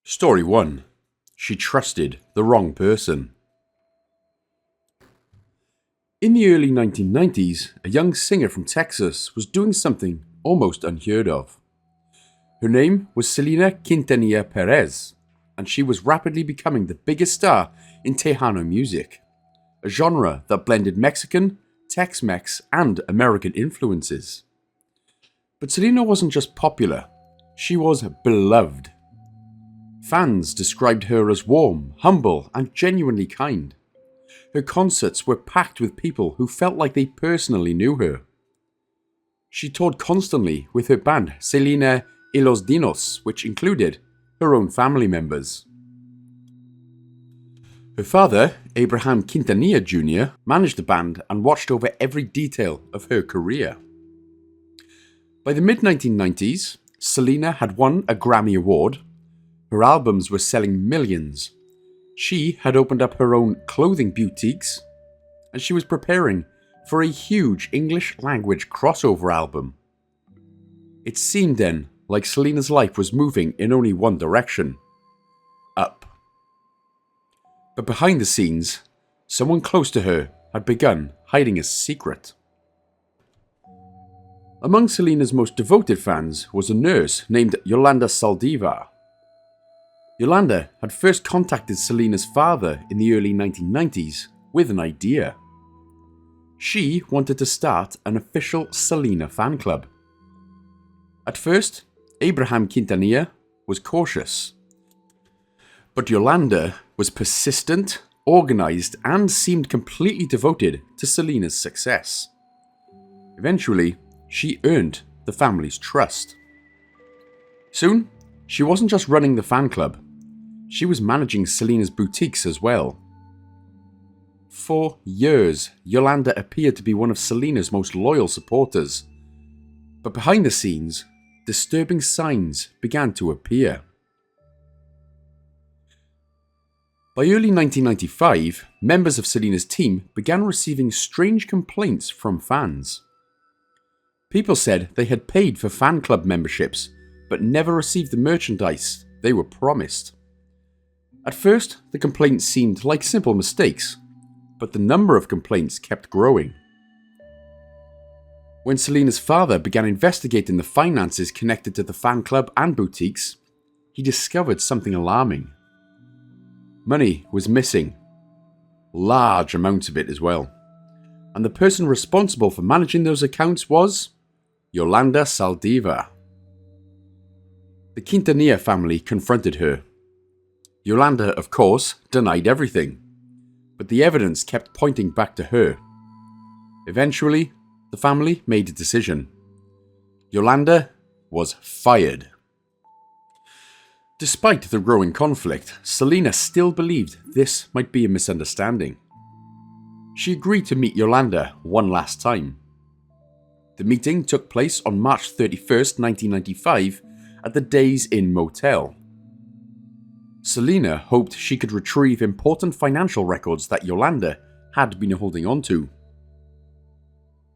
Story 1. She trusted the wrong person. In the early 1990s, a young singer from Texas was doing something almost unheard of. Her name was Selena Quintanilla-Perez, and she was rapidly becoming the biggest star in Tejano music, a genre that blended Mexican, Tex-Mex, and American influences. But Selena wasn't just popular, she was beloved. Fans described her as warm, humble, and genuinely kind. Her concerts were packed with people who felt like they personally knew her. She toured constantly with her band Selena y los Dinos, which included her own family members. Her father, Abraham Quintanilla Jr., managed the band and watched over every detail of her career. By the mid-1990s, Selena had won a Grammy Award. Her albums were selling millions. She had opened up her own clothing boutiques, and she was preparing for a huge English language crossover album. It seemed then like Selena's life was moving in only one direction: up. But behind the scenes, someone close to her had begun hiding a secret. Among Selena's most devoted fans was a nurse named Yolanda Saldivar. Yolanda had first contacted Selena's father in the early 1990s with an idea. She wanted to start an official Selena fan club. At first, Abraham Quintanilla was cautious. But Yolanda was persistent, organized, and seemed completely devoted to Selena's success. Eventually, she earned the family's trust. Soon, she wasn't just running the fan club, she was managing Selena's boutiques as well. For years, Yolanda appeared to be one of Selena's most loyal supporters. But behind the scenes, disturbing signs began to appear. By early 1995, members of Selena's team began receiving strange complaints from fans. People said they had paid for fan club memberships, but never received the merchandise they were promised. At first, the complaints seemed like simple mistakes, but the number of complaints kept growing. When Selena's father began investigating the finances connected to the fan club and boutiques, he discovered something alarming. Money was missing, large amounts of it as well, and the person responsible for managing those accounts was Yolanda Saldivar. The Quintanilla family confronted her. Yolanda, of course, denied everything, but the evidence kept pointing back to her. Eventually, the family made a decision. Yolanda was fired. Despite the growing conflict, Selena still believed this might be a misunderstanding. She agreed to meet Yolanda one last time. The meeting took place on March 31st, 1995, at the Days Inn Motel. Selena hoped she could retrieve important financial records that Yolanda had been holding on to.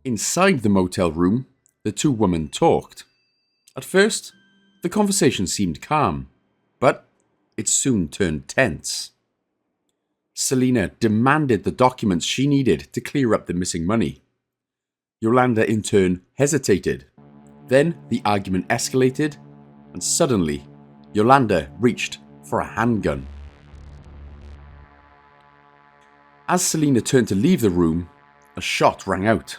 Inside the motel room, the two women talked. At first, the conversation seemed calm, but it soon turned tense. Selena demanded the documents she needed to clear up the missing money. Yolanda in turn hesitated. Then the argument escalated, and suddenly, Yolanda reached for a handgun. As Selena turned to leave the room, a shot rang out.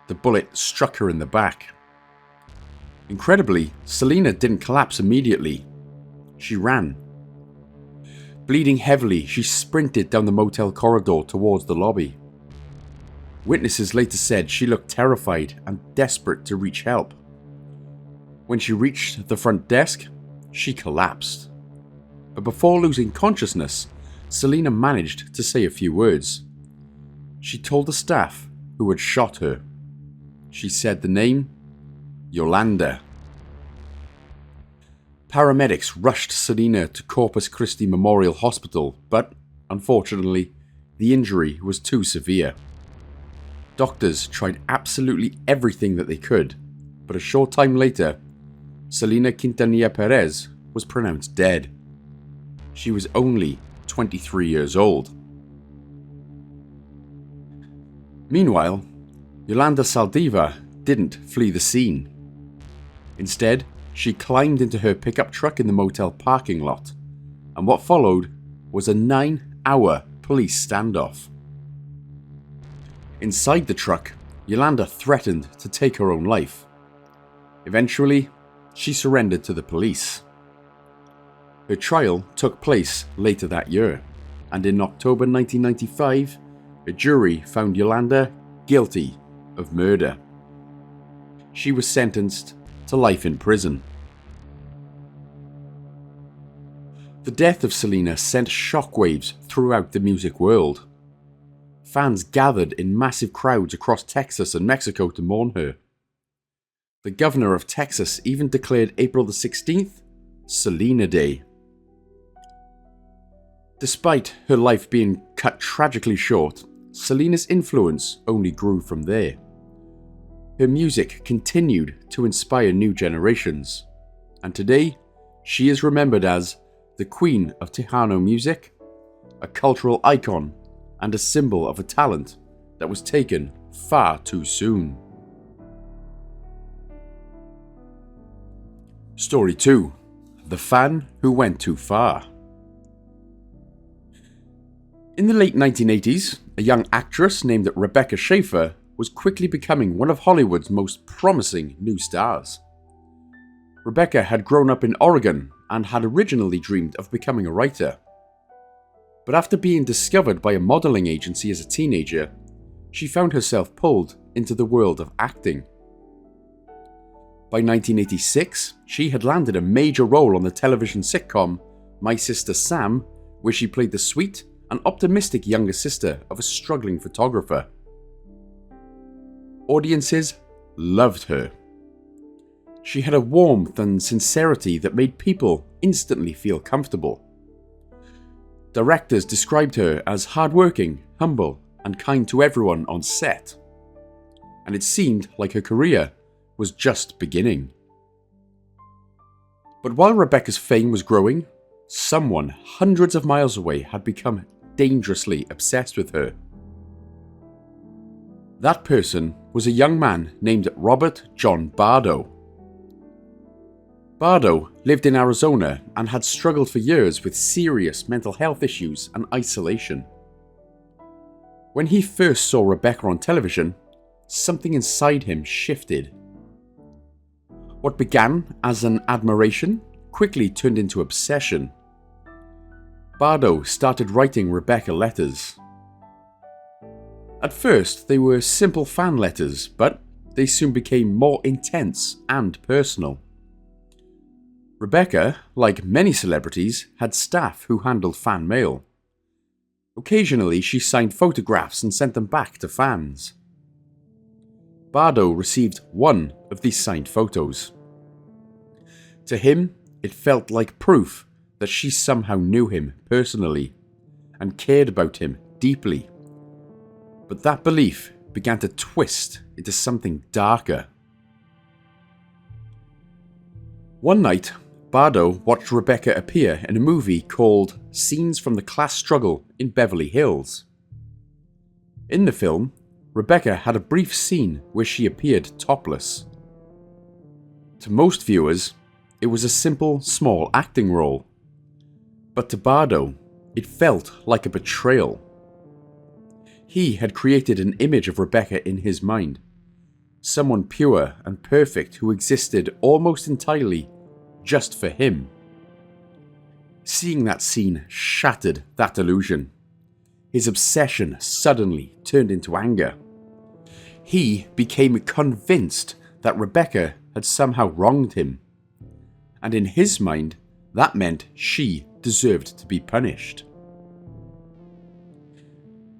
The bullet struck her in the back. Incredibly, Selena didn't collapse immediately. She ran. Bleeding heavily, she sprinted down the motel corridor towards the lobby. Witnesses later said she looked terrified and desperate to reach help. When she reached the front desk, she collapsed. But before losing consciousness, Selena managed to say a few words. She told the staff who had shot her. She said the name, Yolanda. Paramedics rushed Selena to Corpus Christi Memorial Hospital, but unfortunately, the injury was too severe. Doctors tried absolutely everything that they could, but a short time later, Selena Quintanilla-Perez was pronounced dead. She was only 23 years old. Meanwhile, Yolanda Saldívar didn't flee the scene. Instead, she climbed into her pickup truck in the motel parking lot, and what followed was a 9-hour police standoff. Inside the truck, Yolanda threatened to take her own life. Eventually, she surrendered to the police. Her trial took place later that year, and in October 1995, a jury found Yolanda guilty of murder. She was sentenced to life in prison. The death of Selena sent shockwaves throughout the music world. Fans gathered in massive crowds across Texas and Mexico to mourn her. The governor of Texas even declared April the 16th Selena Day. Despite her life being cut tragically short, Selena's influence only grew from there. Her music continued to inspire new generations, and today she is remembered as the Queen of Tejano music, a cultural icon, and a symbol of a talent that was taken far too soon. Story 2. The Fan Who Went Too Far. In the late 1980s, a young actress named Rebecca Schaeffer was quickly becoming one of Hollywood's most promising new stars. Rebecca had grown up in Oregon and had originally dreamed of becoming a writer. But after being discovered by a modeling agency as a teenager, she found herself pulled into the world of acting. By 1986, she had landed a major role on the television sitcom My Sister Sam, where she played the sweet and optimistic younger sister of a struggling photographer. Audiences loved her. She had a warmth and sincerity that made people instantly feel comfortable. Directors described her as hardworking, humble, and kind to everyone on set. And it seemed like her career was just beginning. But while Rebecca's fame was growing, someone hundreds of miles away had become dangerously obsessed with her. That person was a young man named Robert John Bardo. Bardo lived in Arizona and had struggled for years with serious mental health issues and isolation. When he first saw Rebecca on television, something inside him shifted. What began as an admiration quickly turned into obsession. Bardo started writing Rebecca letters. At first, they were simple fan letters, but they soon became more intense and personal. Rebecca, like many celebrities, had staff who handled fan mail. Occasionally, she signed photographs and sent them back to fans. Bardo received one of these signed photos. To him, it felt like proof that she somehow knew him personally and cared about him deeply. But that belief began to twist into something darker. One night, Bardo watched Rebecca appear in a movie called Scenes from the Class Struggle in Beverly Hills. In the film, Rebecca had a brief scene where she appeared topless. To most viewers, it was a simple, small acting role. But to Bardo, it felt like a betrayal. He had created an image of Rebecca in his mind, someone pure and perfect who existed almost entirely just for him. Seeing that scene shattered that illusion. His obsession suddenly turned into anger. He became convinced that Rebecca had somehow wronged him, and in his mind, that meant she deserved to be punished.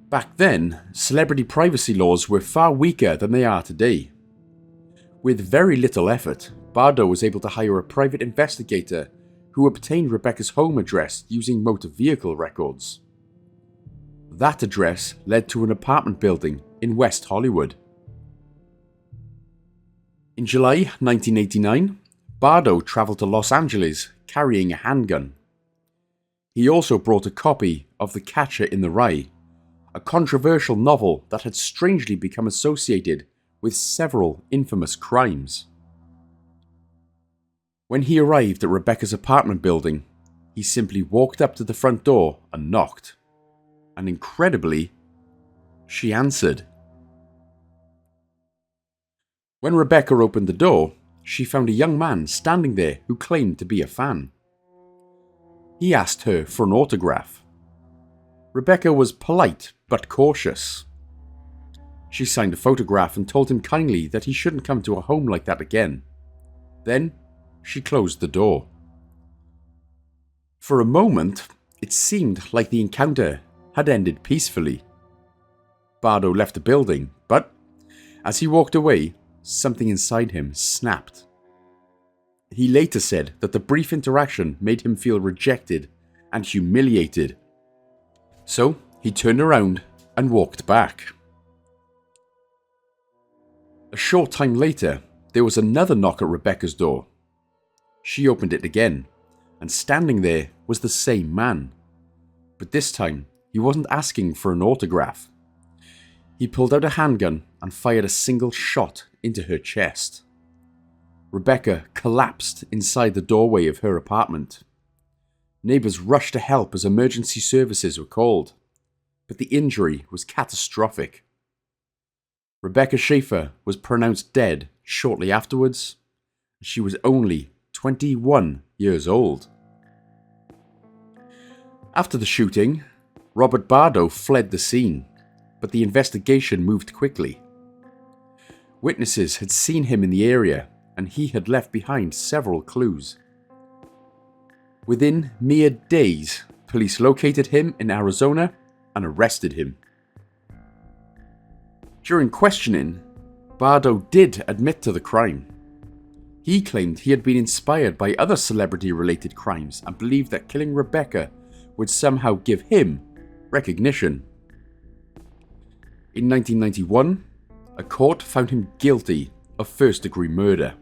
Back then, celebrity privacy laws were far weaker than they are today. With very little effort, Bardo was able to hire a private investigator who obtained Rebecca's home address using motor vehicle records. That address led to an apartment building in West Hollywood. In July 1989, Bardo traveled to Los Angeles carrying a handgun. He also brought a copy of The Catcher in the Rye, a controversial novel that had strangely become associated with several infamous crimes. When he arrived at Rebecca's apartment building, he simply walked up to the front door and knocked. And incredibly, she answered. When Rebecca opened the door, she found a young man standing there who claimed to be a fan. He asked her for an autograph. Rebecca was polite but cautious. She signed a photograph and told him kindly that he shouldn't come to a home like that again. Then she closed the door. For a moment, it seemed like the encounter had ended peacefully. Bardo left the building, but as he walked away, something inside him snapped. He later said that the brief interaction made him feel rejected and humiliated. So he turned around and walked back. A short time later, there was another knock at Rebecca's door. She opened it again, and standing there was the same man. But this time, he wasn't asking for an autograph. He pulled out a handgun and fired a single shot into her chest. Rebecca collapsed inside the doorway of her apartment. Neighbors rushed to help as emergency services were called, but the injury was catastrophic. Rebecca Schaeffer was pronounced dead shortly afterwards. She was only 21 years old. After the shooting, Robert Bardo fled the scene, but the investigation moved quickly. Witnesses had seen him in the area, and he had left behind several clues. Within mere days, police located him in Arizona and arrested him. During questioning, Bardo did admit to the crime. He claimed he had been inspired by other celebrity-related crimes and believed that killing Rebecca would somehow give him recognition. In 1991, a court found him guilty of first-degree murder.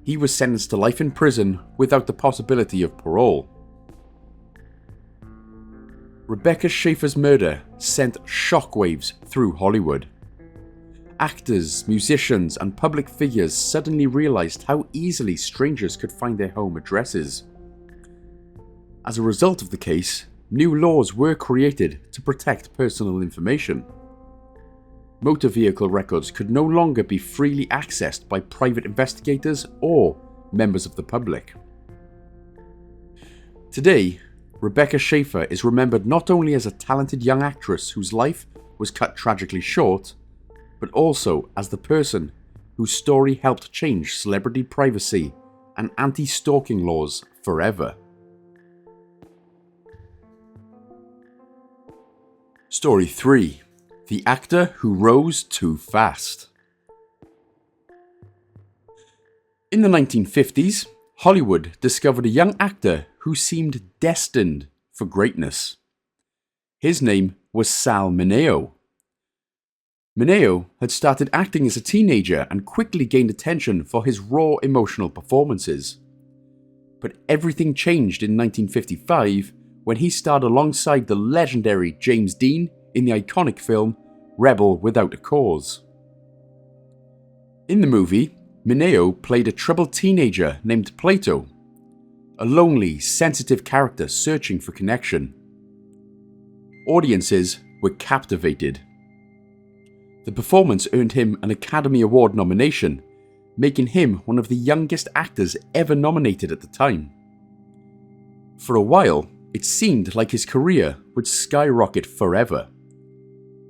He was sentenced to life in prison without the possibility of parole. Rebecca Schaeffer's murder sent shockwaves through Hollywood. Actors, musicians, and public figures suddenly realized how easily strangers could find their home addresses. As a result of the case, new laws were created to protect personal information. Motor vehicle records could no longer be freely accessed by private investigators or members of the public. Today, Rebecca Schaeffer is remembered not only as a talented young actress whose life was cut tragically short, but also as the person whose story helped change celebrity privacy and anti-stalking laws forever. Story 3. The actor who rose too fast. In the 1950s, Hollywood discovered a young actor who seemed destined for greatness. His name was Sal Mineo. Mineo had started acting as a teenager and quickly gained attention for his raw emotional performances. But everything changed in 1955 when he starred alongside the legendary James Dean in the iconic film Rebel Without a Cause. In the movie, Mineo played a troubled teenager named Plato, a lonely, sensitive character searching for connection. Audiences were captivated. The performance earned him an Academy Award nomination, making him one of the youngest actors ever nominated at the time. For a while, it seemed like his career would skyrocket forever.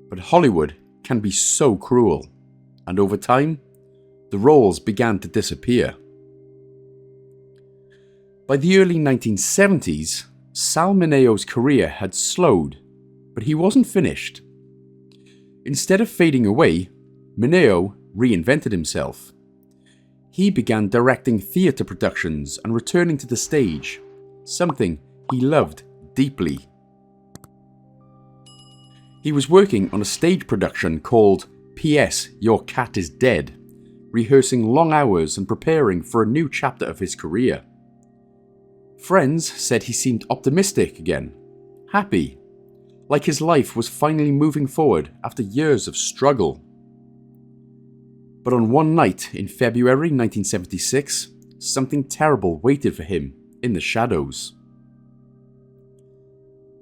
But Hollywood can be so cruel, and over time, the roles began to disappear. By the early 1970s, Sal Mineo's career had slowed, but he wasn't finished. Instead of fading away, Mineo reinvented himself. He began directing theatre productions and returning to the stage, something he loved deeply. He was working on a stage production called P.S. Your Cat is Dead, rehearsing long hours and preparing for a new chapter of his career. Friends said he seemed optimistic again, happy, like his life was finally moving forward after years of struggle. But on one night in February 1976, something terrible waited for him in the shadows.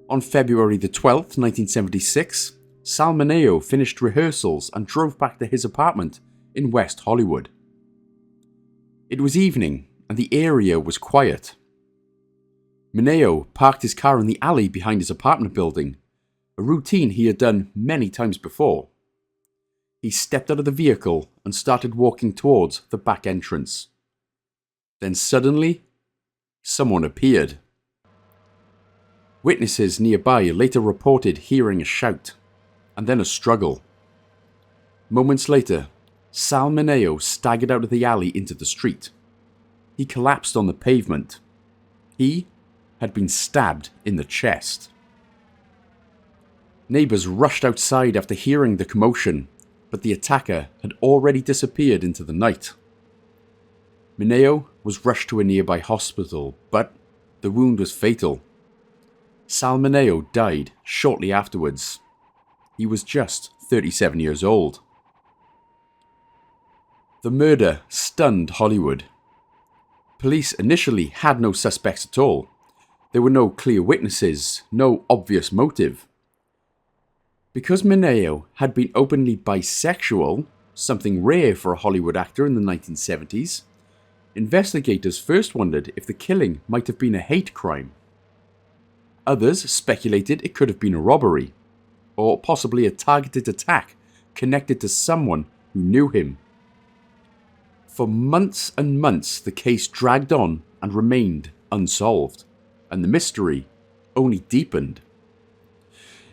On February the 12th, 1976, Sal Mineo finished rehearsals and drove back to his apartment in West Hollywood. It was evening and the area was quiet. Mineo parked his car in the alley behind his apartment building, a routine he had done many times before. He stepped out of the vehicle and started walking towards the back entrance. Then suddenly, someone appeared. Witnesses nearby later reported hearing a shout, and then a struggle. Moments later, Sal Mineo staggered out of the alley into the street. He collapsed on the pavement. He had been stabbed in the chest. Neighbors rushed outside after hearing the commotion, but the attacker had already disappeared into the night. Mineo was rushed to a nearby hospital, but the wound was fatal. Sal Mineo died shortly afterwards. He was just 37 years old. The murder stunned Hollywood. Police initially had no suspects at all. There were no clear witnesses, no obvious motive. Because Mineo had been openly bisexual, something rare for a Hollywood actor in the 1970s, investigators first wondered if the killing might have been a hate crime. Others speculated it could have been a robbery, or possibly a targeted attack connected to someone who knew him. For months and months, the case dragged on and remained unsolved, and the mystery only deepened.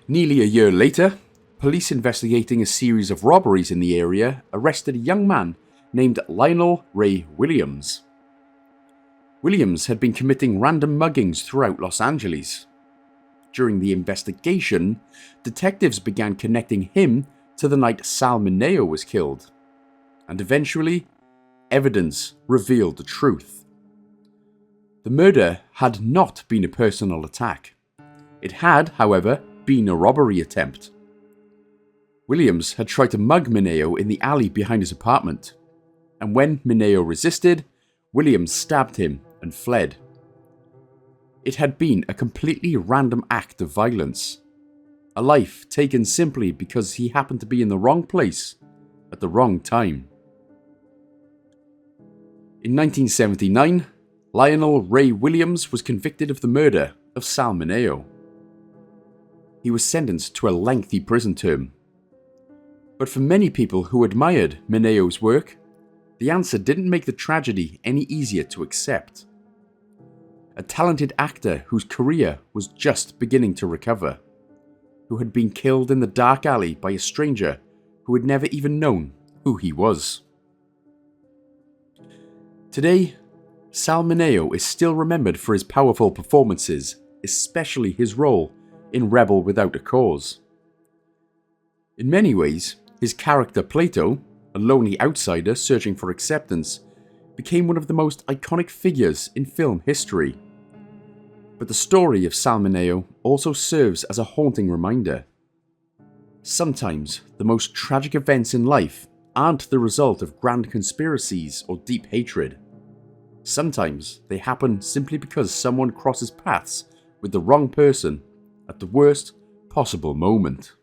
Nearly a year later, police investigating a series of robberies in the area arrested a young man named Lionel Ray Williams. Williams had been committing random muggings throughout Los Angeles. During the investigation, detectives began connecting him to the night Sal Mineo was killed, and eventually, evidence revealed the truth. The murder had not been a personal attack. It had, however, been a robbery attempt. Williams had tried to mug Mineo in the alley behind his apartment, and when Mineo resisted, Williams stabbed him and fled. It had been a completely random act of violence, a life taken simply because he happened to be in the wrong place at the wrong time. In 1979, Lionel Ray Williams was convicted of the murder of Sal Mineo. He was sentenced to a lengthy prison term. But for many people who admired Mineo's work, the answer didn't make the tragedy any easier to accept. A talented actor whose career was just beginning to recover, who had been killed in the dark alley by a stranger who had never even known who he was. Today, Sal Mineo is still remembered for his powerful performances, especially his role in Rebel Without a Cause. In many ways, his character Plato, a lonely outsider searching for acceptance, became one of the most iconic figures in film history. But the story of Sal Mineo also serves as a haunting reminder. Sometimes the most tragic events in life aren't the result of grand conspiracies or deep hatred. Sometimes they happen simply because someone crosses paths with the wrong person at the worst possible moment.